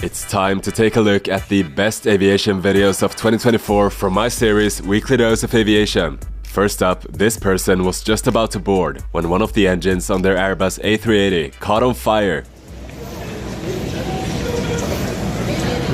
It's time to take a look at the best aviation videos of 2024 from my series Weekly Dose of Aviation. First up, this person was just about to board when one of the engines on their Airbus A380 caught on fire.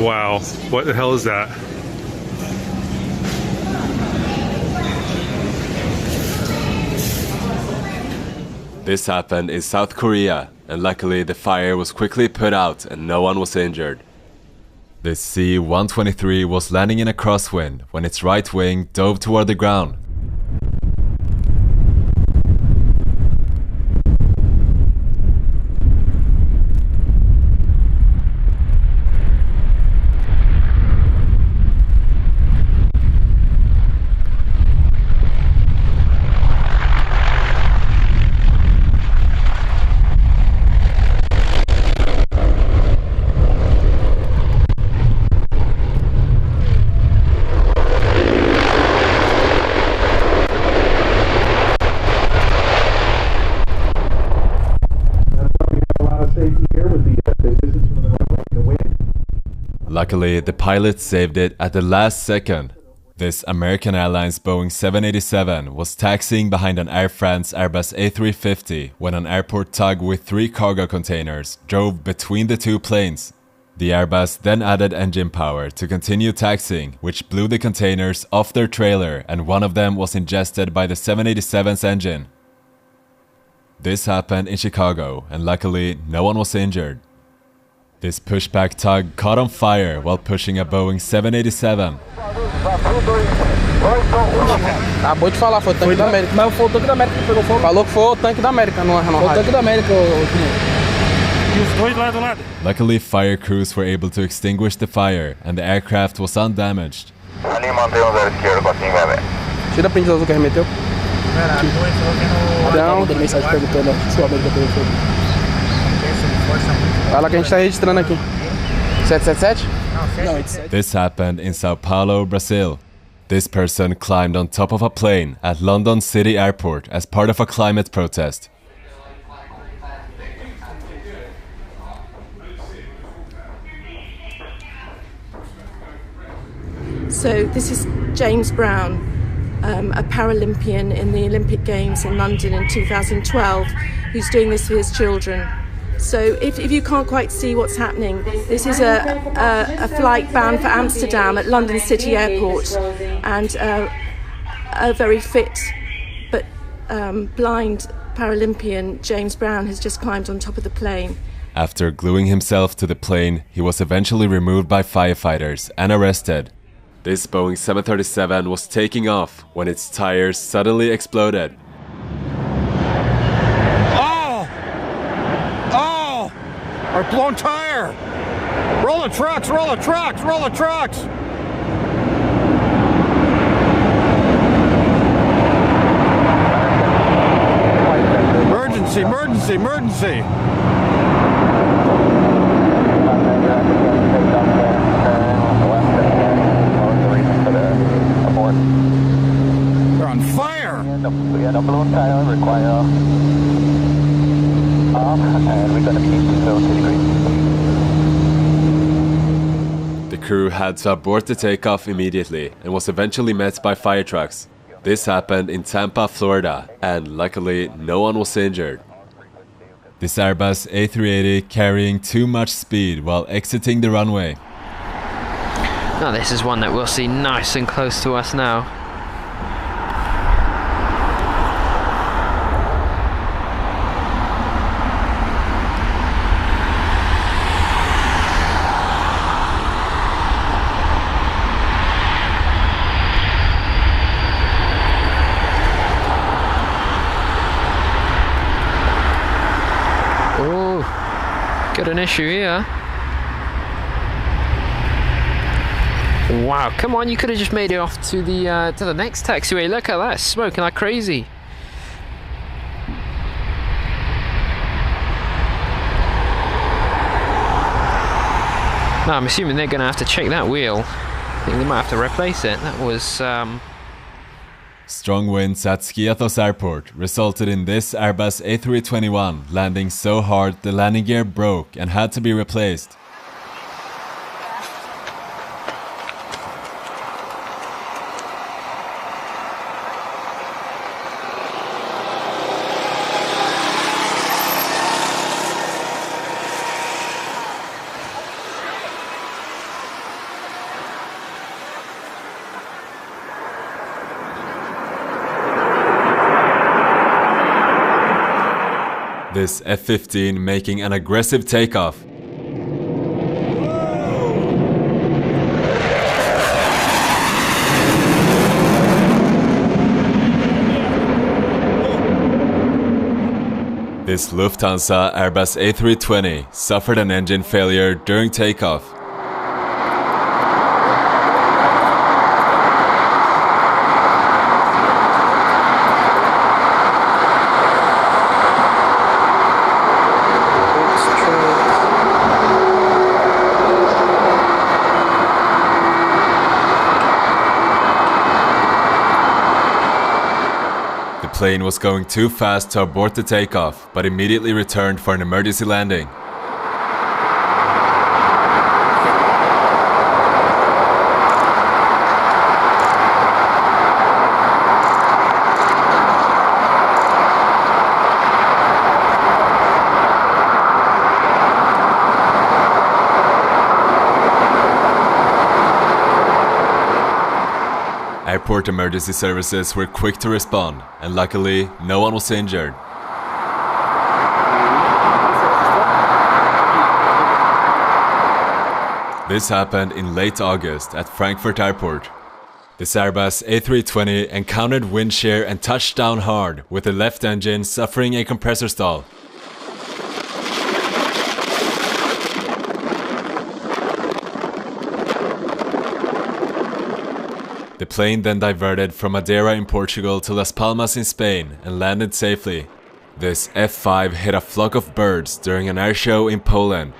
Wow, what the hell is that? This happened in South Korea, and luckily the fire was quickly put out and no one was injured. This C-123 was landing in a crosswind when its right wing dove toward the ground. Luckily, the pilot saved it at the last second. This American Airlines Boeing 787 was taxiing behind an Air France Airbus A350 when an airport tug with 3 cargo containers drove between the two planes. The Airbus then added engine power to continue taxiing, which blew the containers off their trailer, and one of them was ingested by the 787's engine. This happened in Chicago, and luckily no one was injured. This pushback tug caught on fire while pushing a Boeing 787. Acabou de falar, foi o tanque da América. Mas foi o tanque da América que pegou fogo. Falou que foi o tanque da América, não é? Foi o tanque da América. E os dois lá do lado. Luckily, fire crews were able to extinguish the fire and the aircraft was undamaged. Ali mantém o 0 esquerdo, assim, bebê. Tira a print do azul que arremeteu. Não, tem mensagem perguntando se o América pegou fogo. Fala que a gente está registrando aqui. 777? Não, 87. This happened in Sao Paulo, Brazil. This person climbed on top of a plane at London City Airport as part of a climate protest. So this is James Brown, a Paralympian in the Olympic Games in London in 2012, who's doing this for his children. So if you can't quite see what's happening, this is a flight bound for Amsterdam at London City Airport, and a very fit but blind Paralympian, James Brown, has just climbed on top of the plane. After gluing himself to the plane, he was eventually removed by firefighters and arrested. This Boeing 737 was taking off when its tires suddenly exploded. Our blown tire! Roll the trucks, roll the trucks, roll the trucks! Emergency, emergency, emergency! They're on fire! The blown tire require and we're going to keep it 0 degrees. The crew had to abort the takeoff immediately and was eventually met by fire trucks. This happened in Tampa, Florida, and luckily no one was injured. This Airbus A380 carrying too much speed while exiting the runway. Now this is one that we'll see nice and close to us now. Got an issue here. Wow, come on, you could have just made it off to the next taxiway. Look at that, smoking like crazy. Now I'm assuming they're going to have to check that wheel. I think they might have to replace it. That was Strong winds at Skiathos Airport resulted in this Airbus A321 landing so hard the landing gear broke and had to be replaced. this F-15 making an aggressive takeoff. This Lufthansa Airbus A320 suffered an engine failure during takeoff. The plane was going too fast to abort the takeoff, but immediately returned for an emergency landing. Airport emergency services were quick to respond, and luckily, no one was injured. This happened in late August at Frankfurt Airport. This Airbus A320 encountered wind shear and touched down hard, with the left engine suffering a compressor stall. The plane then diverted from Madeira in Portugal to Las Palmas in Spain and landed safely. This F-5 hit a flock of birds during an air show in Poland.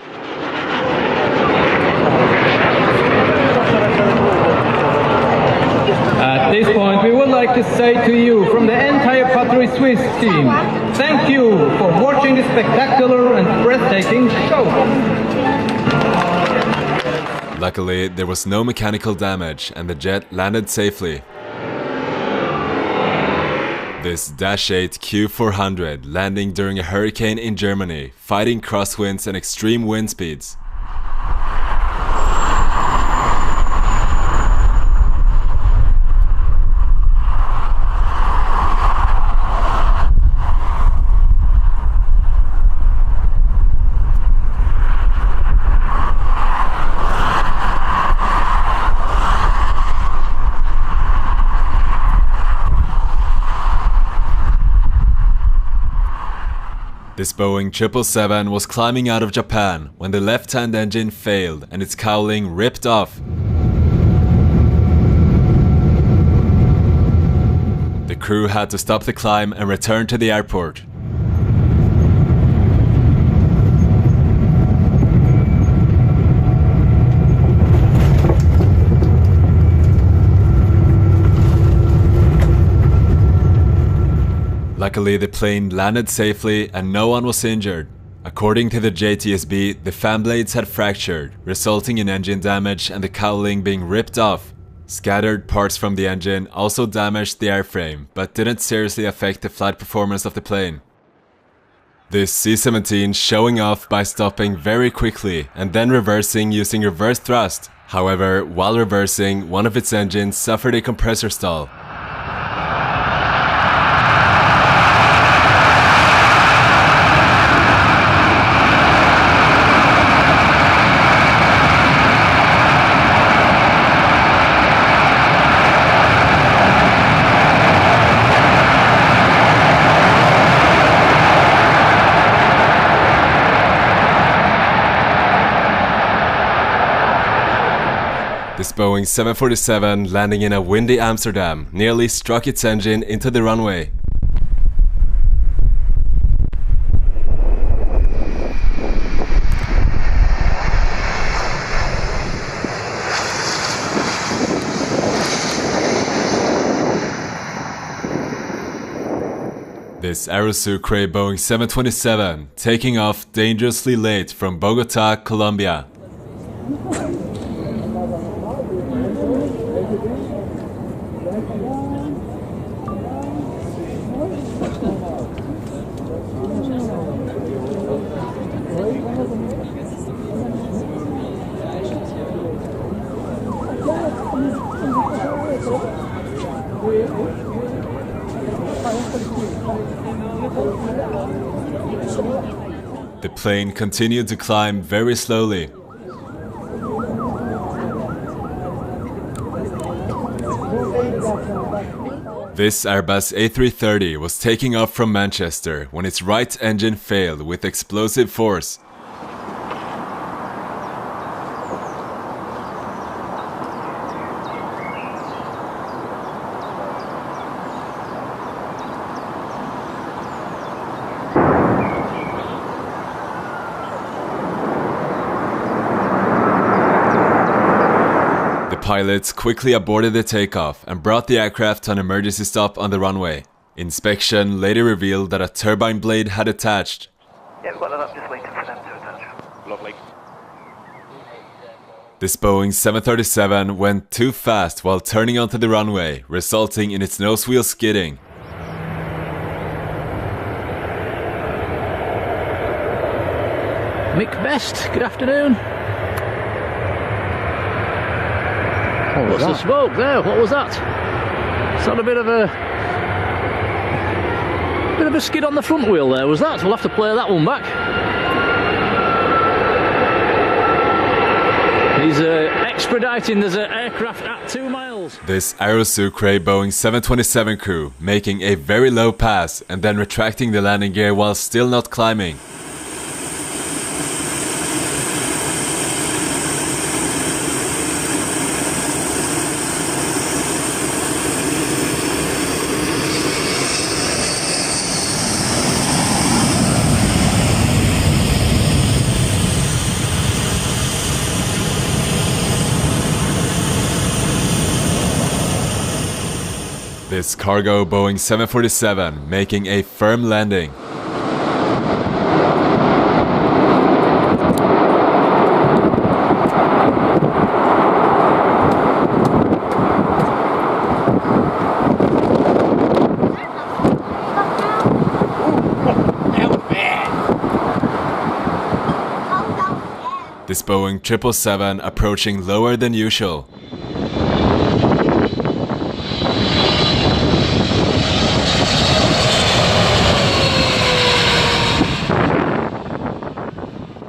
At this point, we would like to say to you from the entire Patrie Suisse team, thank you for watching this spectacular and breathtaking show. Luckily, there was no mechanical damage and the jet landed safely. This Dash 8 Q400 landing during a hurricane in Germany, fighting crosswinds and extreme wind speeds. This Boeing 777 was climbing out of Japan when the left-hand engine failed and its cowling ripped off. The crew had to stop the climb and return to the airport. Luckily, the plane landed safely and no one was injured. According to the JTSB, the fan blades had fractured, resulting in engine damage and the cowling being ripped off. Scattered parts from the engine also damaged the airframe, but didn't seriously affect the flight performance of the plane. This C-17 showing off by stopping very quickly and then reversing using reverse thrust. However, while reversing, one of its engines suffered a compressor stall. This Boeing 747 landing in a windy Amsterdam nearly struck its engine into the runway. This Aerosucre Boeing 727 taking off dangerously late from Bogota, Colombia. The plane continued to climb very slowly. This Airbus A330 was taking off from Manchester when its right engine failed with explosive force. Pilots quickly aborted the takeoff and brought the aircraft to an emergency stop on the runway. Inspection later revealed that a turbine blade had attached. Yeah, we've got that up, just waiting for them to attach. Lovely. This Boeing 737 went too fast while turning onto the runway, resulting in its nose wheel skidding. Mick Best, good afternoon. What's the smoke there? What was that? Is that a bit of a skid on the front wheel there, was that? We'll have to play that one back. He's expediting, there's an aircraft at 2 miles. This Aerosucre Boeing 727 crew making a very low pass and then retracting the landing gear while still not climbing. This cargo Boeing 747 making a firm landing. This Boeing 777 approaching lower than usual.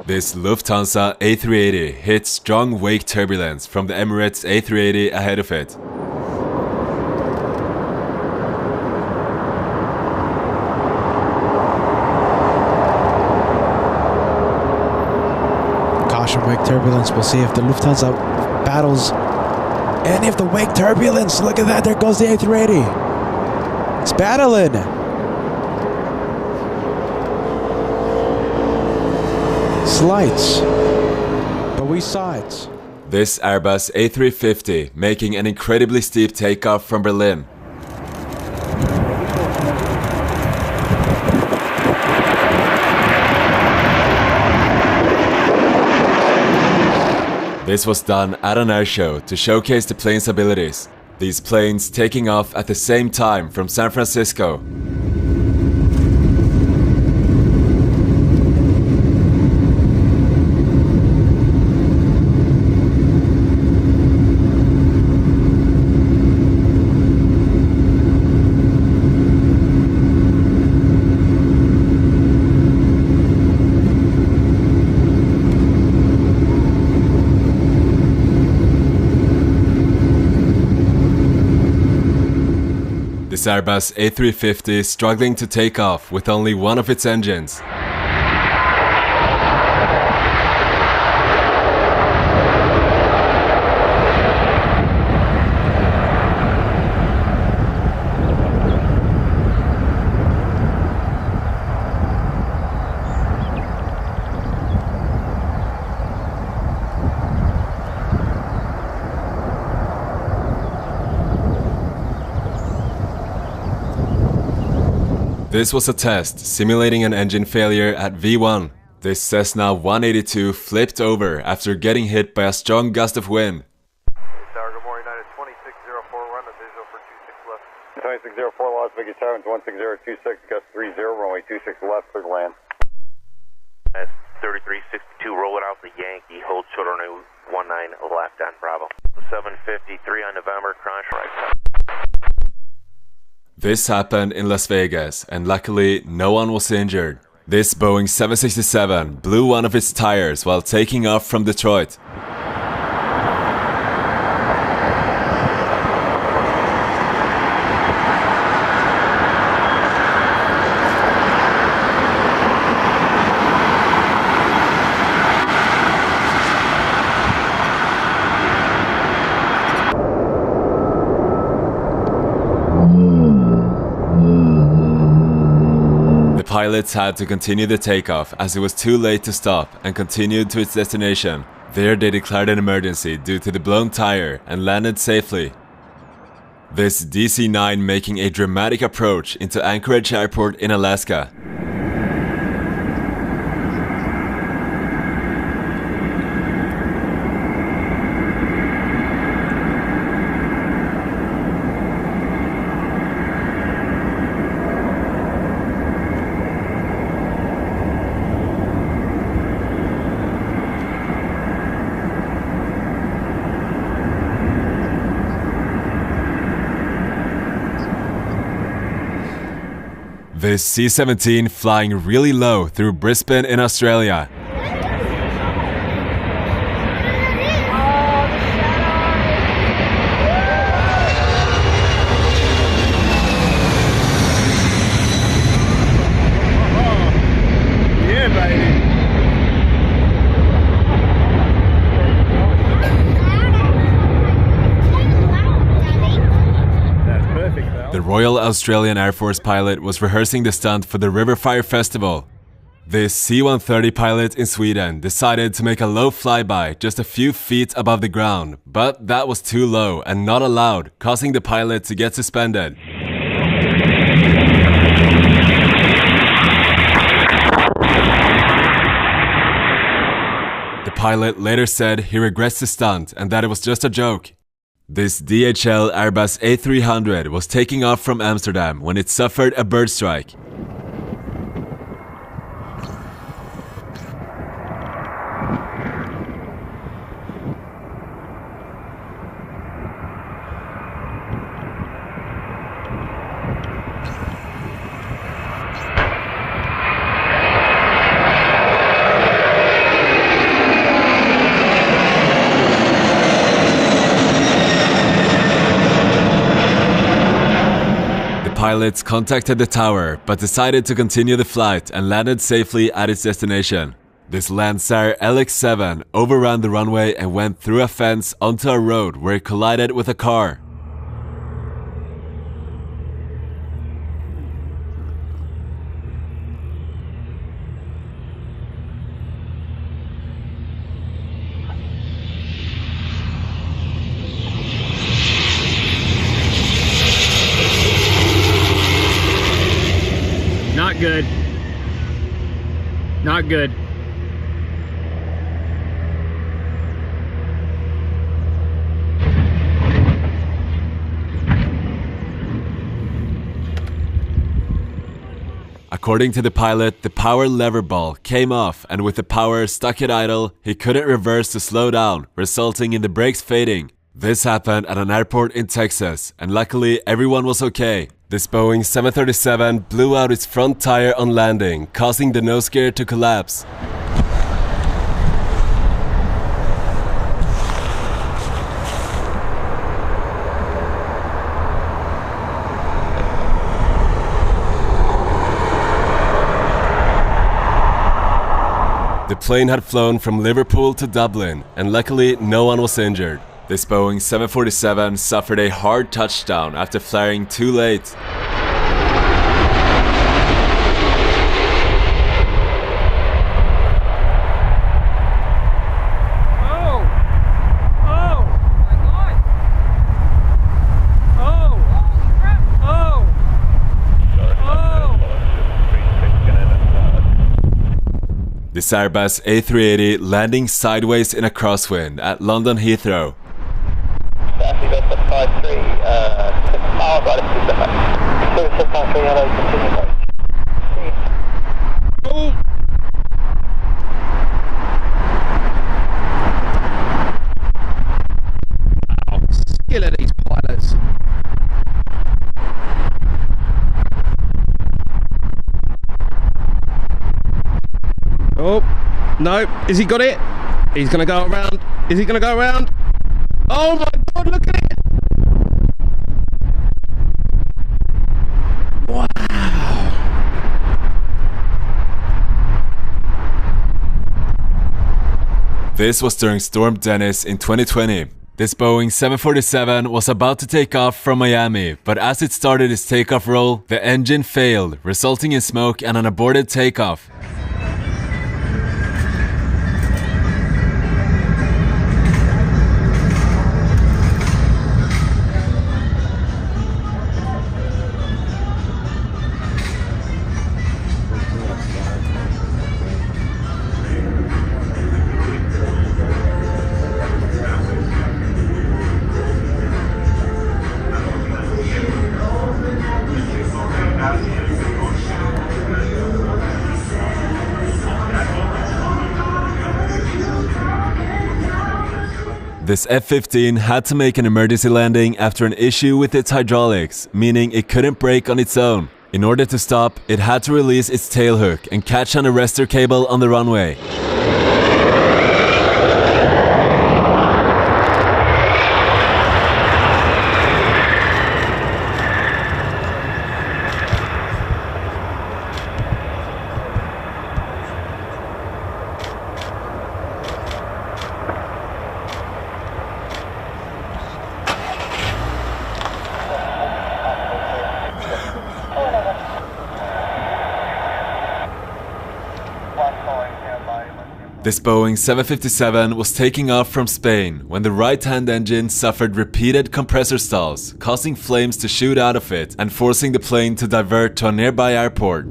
This Lufthansa A380 hit strong wake turbulence from the Emirates A380 ahead of it. Caution wake turbulence. We'll see if the Lufthansa battles any of the wake turbulence. Look at that, there goes the A380. It's battling. Slights, but we saw it. This Airbus A350 making an incredibly steep takeoff from Berlin. This was done at an airshow to showcase the plane's abilities. These planes taking off at the same time from San Francisco. This Airbus A350 is struggling to take off with only one of its engines. This was a test simulating an engine failure at V1. This Cessna 182 flipped over after getting hit by a strong gust of wind. Tower, good morning, United 2604, run the visual for 26 left. 2604, Las Vegas Tower, 16026, gust 30, runway 26 left, clear to land. That's 3362, rolling out the Yankee, hold short on 19 left on Bravo. 753 on November, crash right side. This happened in Las Vegas, and luckily no one was injured. This Boeing 767 blew one of its tires while taking off from Detroit. The pilots had to continue the takeoff as it was too late to stop and continued to its destination. There they declared an emergency due to the blown tire and landed safely. This DC-9 making a dramatic approach into Anchorage Airport in Alaska. This C-17 flying really low through Brisbane in Australia. Yeah, baby. The Royal Australian Air Force pilot was rehearsing the stunt for the River Fire Festival. This C-130 pilot in Sweden decided to make a low flyby just a few feet above the ground, but that was too low and not allowed, causing the pilot to get suspended. The pilot later said he regrets the stunt and that it was just a joke. This DHL Airbus A300 was taking off from Amsterdam when it suffered a bird strike. Pilots contacted the tower, but decided to continue the flight and landed safely at its destination. This Landsat LX-7 overran the runway and went through a fence onto a road where it collided with a car. Not good. Not good. According to the pilot, the power lever ball came off, and with the power stuck at idle, he couldn't reverse to slow down, resulting in the brakes fading. This happened at an airport in Texas, and luckily everyone was okay. This Boeing 737 blew out its front tire on landing, causing the nose gear to collapse. The plane had flown from Liverpool to Dublin, and luckily no one was injured. This Boeing 747 suffered a hard touchdown after flaring too late. This Airbus A380 landing sideways in a crosswind at London Heathrow. Skill of these pilots. No, has he got it? He's going to go around. Is he going to go around? Oh my God, look at it! Wow! This was during Storm Dennis in 2020. This Boeing 747 was about to take off from Miami, but as it started its takeoff roll, the engine failed, resulting in smoke and an aborted takeoff. This F-15 had to make an emergency landing after an issue with its hydraulics, meaning it couldn't brake on its own. In order to stop, it had to release its tailhook and catch an arrestor cable on the runway. This Boeing 757 was taking off from Spain when the right-hand engine suffered repeated compressor stalls, causing flames to shoot out of it and forcing the plane to divert to a nearby airport.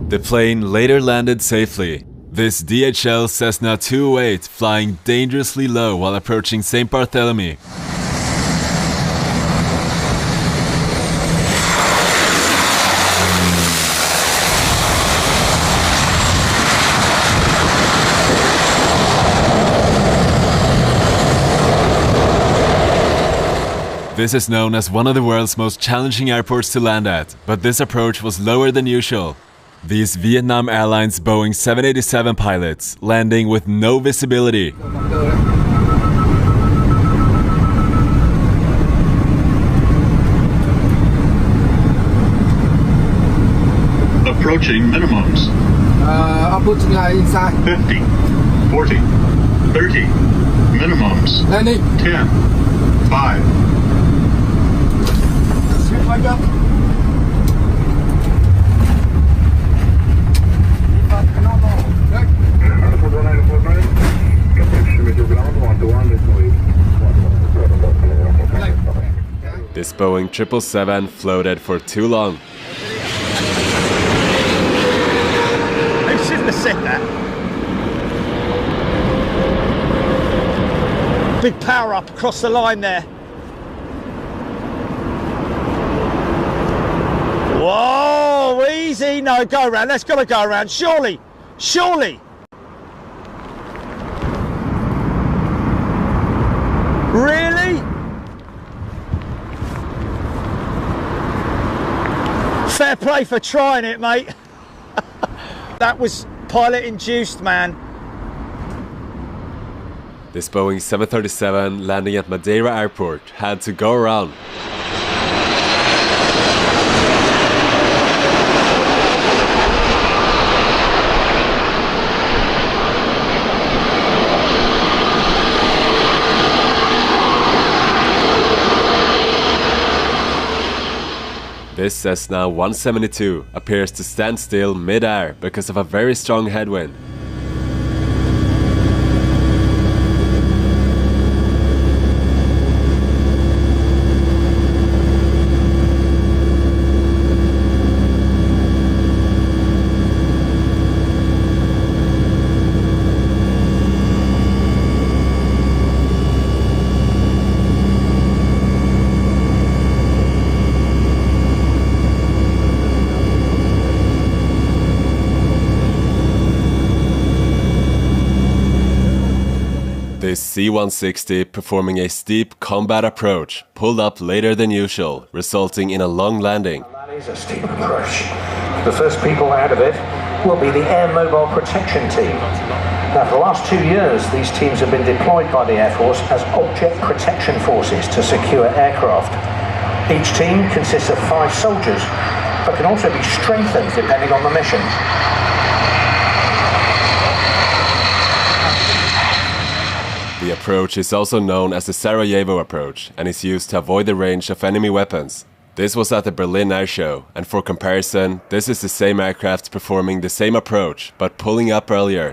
The plane later landed safely. This DHL Cessna 208 flying dangerously low while approaching St. Barthélemy. This is known as one of the world's most challenging airports to land at, but this approach was lower than usual. These Vietnam Airlines Boeing 787 pilots landing with no visibility. Approaching minimums. Approaching inside. 50, 40, 30, minimums. Landing. 10, 5. Sweep like that. This Boeing 777 floated for too long. They shouldn't have said that. Big power up across the line there. Whoa, easy. No, go around. That's got to go around. Surely. Surely. Really? Fair play for trying it, mate. That was pilot induced, man. This Boeing 737 landing at Madeira Airport had to go around. This Cessna 172 appears to stand still mid-air because of a very strong headwind. This C-160, performing a steep combat approach, pulled up later than usual, resulting in a long landing. That is a steep approach. The first people out of it will be the Air Mobile Protection Team. Now, for the last 2 years, these teams have been deployed by the Air Force as object protection forces to secure aircraft. Each team consists of 5 soldiers, but can also be strengthened depending on the mission. The approach is also known as the Sarajevo approach and is used to avoid the range of enemy weapons. This was at the Berlin Air Show, and for comparison, this is the same aircraft performing the same approach, but pulling up earlier.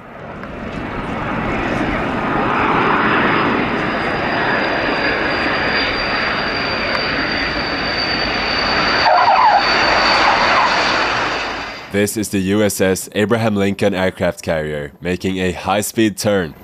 This is the USS Abraham Lincoln aircraft carrier, making a high-speed turn.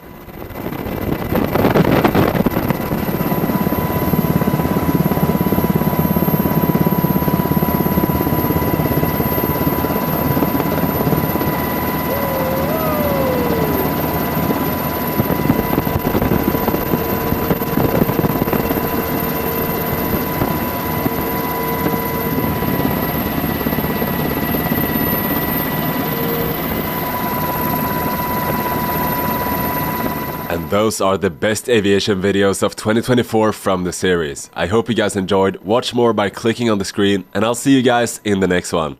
And those are the best aviation videos of 2024 from the series. I hope you guys enjoyed. Watch more by clicking on the screen, and I'll see you guys in the next one.